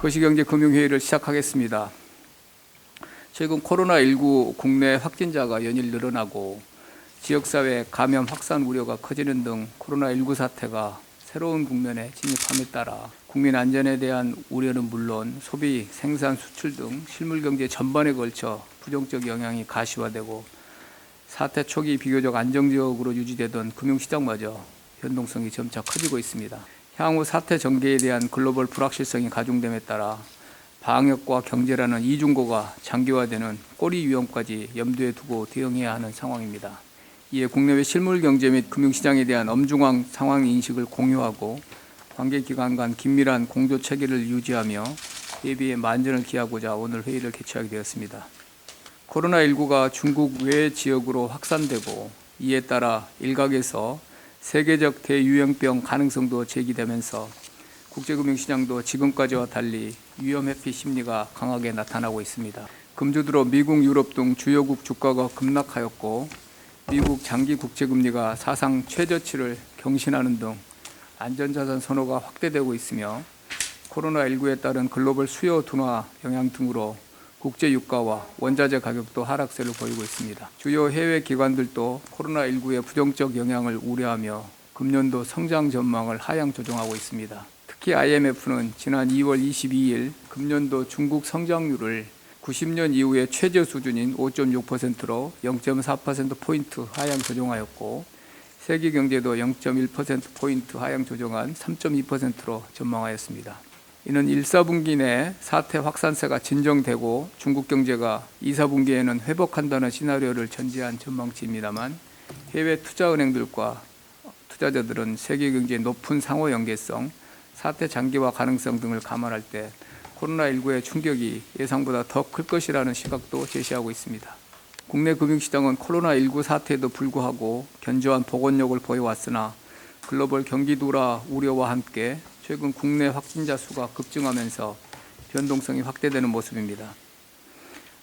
거시경제금융회의를 시작하겠습니다. 최근 코로나19 국내 확진자가 연일 늘어나고 지역사회 감염 확산 우려가 커지는 등 코로나19 사태가 새로운 국면에 진입함에 따라 국민 안전에 대한 우려는 물론 소비, 생산, 수출 등 실물경제 전반에 걸쳐 부정적 영향이 가시화되고 사태 초기 비교적 안정적으로 유지되던 금융시장마저 변동성이 점차 커지고 있습니다. 향후 사태 전개에 대한 글로벌 불확실성이 가중됨에 따라 방역과 경제라는 이중고가 장기화되는 꼬리 위험까지 염두에 두고 대응해야 하는 상황입니다. 이에 국내외 실물경제 및 금융시장에 대한 엄중한 상황 인식을 공유하고 관계기관 간 긴밀한 공조체계를 유지하며 대비에 만전을 기하고자 오늘 회의를 개최하게 되었습니다. 코로나19가 중국 외 지역으로 확산되고 이에 따라 일각에서 세계적 대유행병 가능성도 제기되면서 국제금융시장도 지금까지와 달리 위험회피 심리가 강하게 나타나고 있습니다. 금주 들어 미국, 유럽 등 주요국 주가가 급락하였고 미국 장기 국채금리가 사상 최저치를 경신하는 등 안전자산 선호가 확대되고 있으며 코로나19에 따른 글로벌 수요 둔화 영향 등으로 국제 유가와 원자재 가격도 하락세를 보이고 있습니다. 주요 해외 기관들도 코로나19의 부정적 영향을 우려하며 금년도 성장 전망을 하향 조정하고 있습니다. 특히 IMF는 지난 2월 22일 금년도 중국 성장률을 90년 이후의 최저 수준인 5.6%로 0.4%포인트 하향 조정하였고 세계 경제도 0.1%포인트 하향 조정한 3.2%로 전망하였습니다. 이는 1, 4분기 내 사태 확산세가 진정되고 중국 경제가 2, 4분기에는 회복한다는 시나리오를 전제한 전망치입니다만 해외 투자은행들과 투자자들은 세계 경제의 높은 상호 연계성, 사태 장기화 가능성 등을 감안할 때 코로나19의 충격이 예상보다 더 클 것이라는 시각도 제시하고 있습니다. 국내 금융시장은 코로나19 사태에도 불구하고 견조한 복원력을 보여왔으나 글로벌 경기 둔화 우려와 함께 최근 국내 확진자 수가 급증하면서 변동성이 확대되는 모습입니다.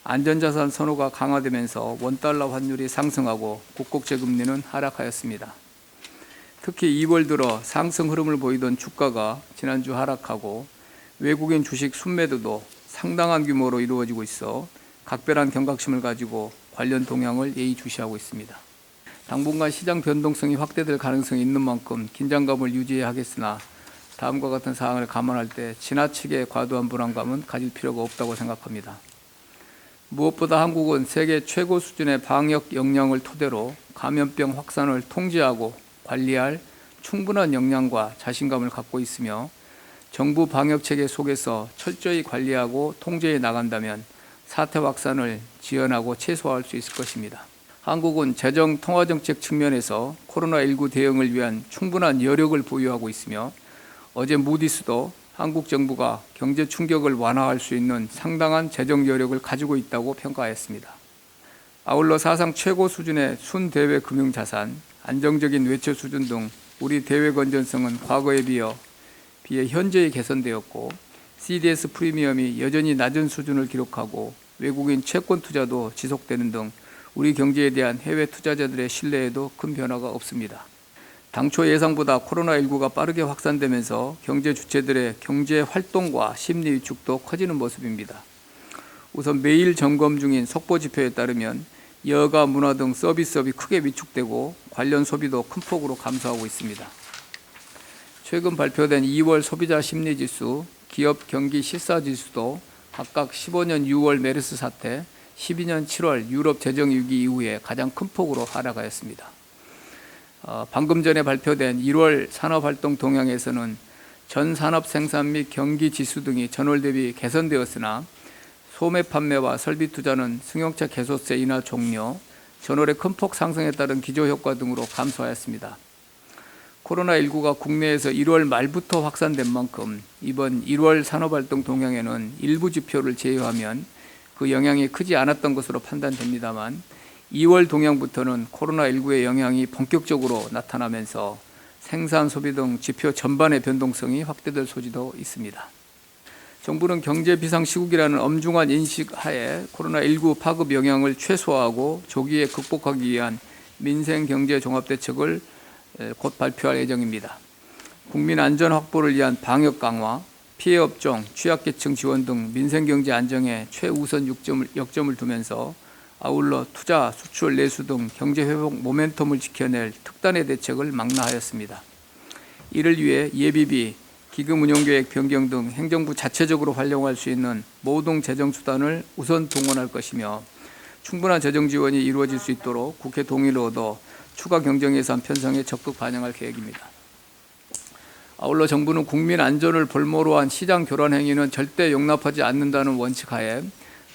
안전자산 선호가 강화되면서 원달러 환율이 상승하고 국고채 금리는 하락하였습니다. 특히 2월 들어 상승 흐름을 보이던 주가가 지난주 하락하고 외국인 주식 순매도도 상당한 규모로 이루어지고 있어 각별한 경각심을 가지고 관련 동향을 예의주시하고 있습니다. 당분간 시장 변동성이 확대될 가능성이 있는 만큼 긴장감을 유지해야 하겠으나 다음과 같은 사항을 감안할 때 지나치게 과도한 불안감은 가질 필요가 없다고 생각합니다. 무엇보다 한국은 세계 최고 수준의 방역 역량을 토대로 감염병 확산을 통제하고 관리할 충분한 역량과 자신감을 갖고 있으며 정부 방역체계 속에서 철저히 관리하고 통제해 나간다면 사태 확산을 지연하고 최소화할 수 있을 것입니다. 한국은 재정 통화정책 측면에서 코로나19 대응을 위한 충분한 여력을 보유하고 있으며 어제 무디스도 한국 정부가 경제 충격을 완화할 수 있는 상당한 재정 여력을 가지고 있다고 평가했습니다. 아울러 사상 최고 수준의 순대외 금융자산, 안정적인 외채 수준 등 우리 대외 건전성은 과거에 비해 현저히 개선되었고 CDS 프리미엄이 여전히 낮은 수준을 기록하고 외국인 채권 투자도 지속되는 등 우리 경제에 대한 해외 투자자들의 신뢰에도 큰 변화가 없습니다. 당초 예상보다 코로나19가 빠르게 확산되면서 경제 주체들의 경제 활동과 심리 위축도 커지는 모습입니다. 우선 매일 점검 중인 속보지표에 따르면 여가, 문화 등 서비스업이 크게 위축되고 관련 소비도 큰 폭으로 감소하고 있습니다. 최근 발표된 2월 소비자 심리지수, 기업 경기 실사지수도 각각 15년 6월 메르스 사태, 12년 7월 유럽 재정위기 이후에 가장 큰 폭으로 하락하였습니다. 방금 전에 발표된 1월 산업활동 동향에서는 전 산업 생산 및 경기 지수 등이 전월 대비 개선되었으나 소매 판매와 설비 투자는 승용차 개소세 인하 종료, 전월의 큰 폭 상승에 따른 기저효과 등으로 감소하였습니다. 코로나19가 국내에서 1월 말부터 확산된 만큼 이번 1월 산업활동 동향에는 일부 지표를 제외하면 그 영향이 크지 않았던 것으로 판단됩니다만 2월 동향부터는 코로나19의 영향이 본격적으로 나타나면서 생산, 소비 등 지표 전반의 변동성이 확대될 소지도 있습니다. 정부는 경제 비상시국이라는 엄중한 인식 하에 코로나19 파급 영향을 최소화하고 조기에 극복하기 위한 민생 경제 종합대책을 곧 발표할 예정입니다. 국민 안전 확보를 위한 방역 강화, 피해 업종, 취약계층 지원 등 민생경제 안정에 최우선 역점을 두면서 아울러 투자, 수출, 내수 등 경제회복 모멘텀을 지켜낼 특단의 대책을 망라하였습니다. 이를 위해 예비비, 기금운용계획 변경 등 행정부 자체적으로 활용할 수 있는 모든 재정수단을 우선 동원할 것이며 충분한 재정 지원이 이루어질 수 있도록 국회 동의를 얻어 추가 경정예산 편성에 적극 반영할 계획입니다. 아울러 정부는 국민 안전을 볼모로 한 시장 교란 행위는 절대 용납하지 않는다는 원칙하에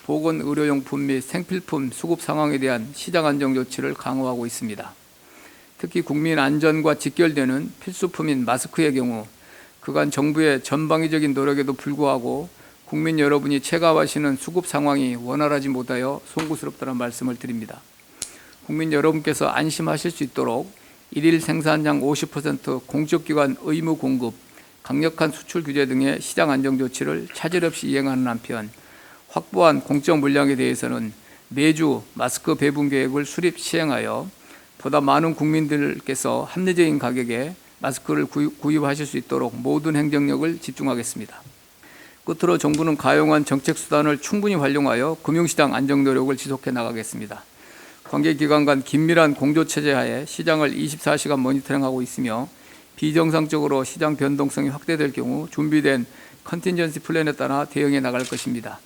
보건 의료용품 및 생필품 수급 상황에 대한 시장 안정 조치를 강화하고 있습니다. 특히 국민 안전과 직결되는 필수품인 마스크의 경우 그간 정부의 전방위적인 노력에도 불구하고 국민 여러분이 체감하시는 수급 상황이 원활하지 못하여 송구스럽다는 말씀을 드립니다. 국민 여러분께서 안심하실 수 있도록 일일 생산량 50% 공적기관 의무 공급, 강력한 수출 규제 등의 시장 안정 조치를 차질 없이 이행하는 한편 확보한 공적 물량에 대해서는 매주 마스크 배분 계획을 수립 시행하여 보다 많은 국민들께서 합리적인 가격에 마스크를 구입하실 수 있도록 모든 행정력을 집중하겠습니다. 끝으로 정부는 가용한 정책 수단을 충분히 활용하여 금융시장 안정 노력을 지속해 나가겠습니다. 관계기관 간 긴밀한 공조체제 하에 시장을 24시간 모니터링하고 있으며 비정상적으로 시장 변동성이 확대될 경우 준비된 컨틴전시 플랜에 따라 대응해 나갈 것입니다.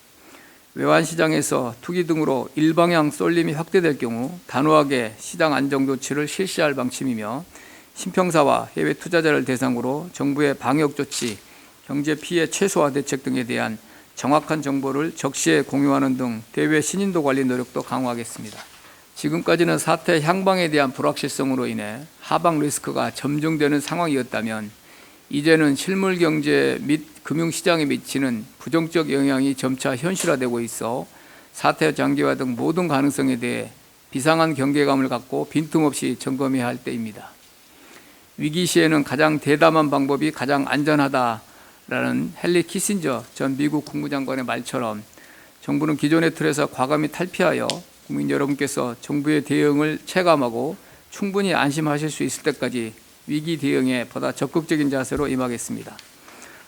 외환시장에서 투기 등으로 일방향 쏠림이 확대될 경우 단호하게 시장 안정 조치를 실시할 방침이며 신평사와 해외 투자자를 대상으로 정부의 방역 조치, 경제 피해 최소화 대책 등에 대한 정확한 정보를 적시에 공유하는 등 대외 신인도 관리 노력도 강화하겠습니다. 지금까지는 사태 향방에 대한 불확실성으로 인해 하방 리스크가 점증되는 상황이었다면 이제는 실물 경제 및 금융시장에 미치는 부정적 영향이 점차 현실화되고 있어 사태 장기화 등 모든 가능성에 대해 비상한 경계감을 갖고 빈틈없이 점검해야 할 때입니다. 위기 시에는 가장 대담한 방법이 가장 안전하다라는 헨리 키신저 전 미국 국무장관의 말처럼 정부는 기존의 틀에서 과감히 탈피하여 국민 여러분께서 정부의 대응을 체감하고 충분히 안심하실 수 있을 때까지 위기 대응에 보다 적극적인 자세로 임하겠습니다.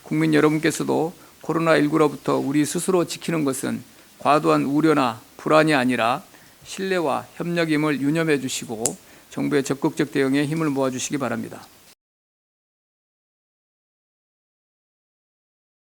국민 여러분께서도 코로나19로부터 우리 스스로 지키는 것은 과도한 우려나 불안이 아니라 신뢰와 협력임을 유념해 주시고 정부의 적극적 대응에 힘을 모아주시기 바랍니다.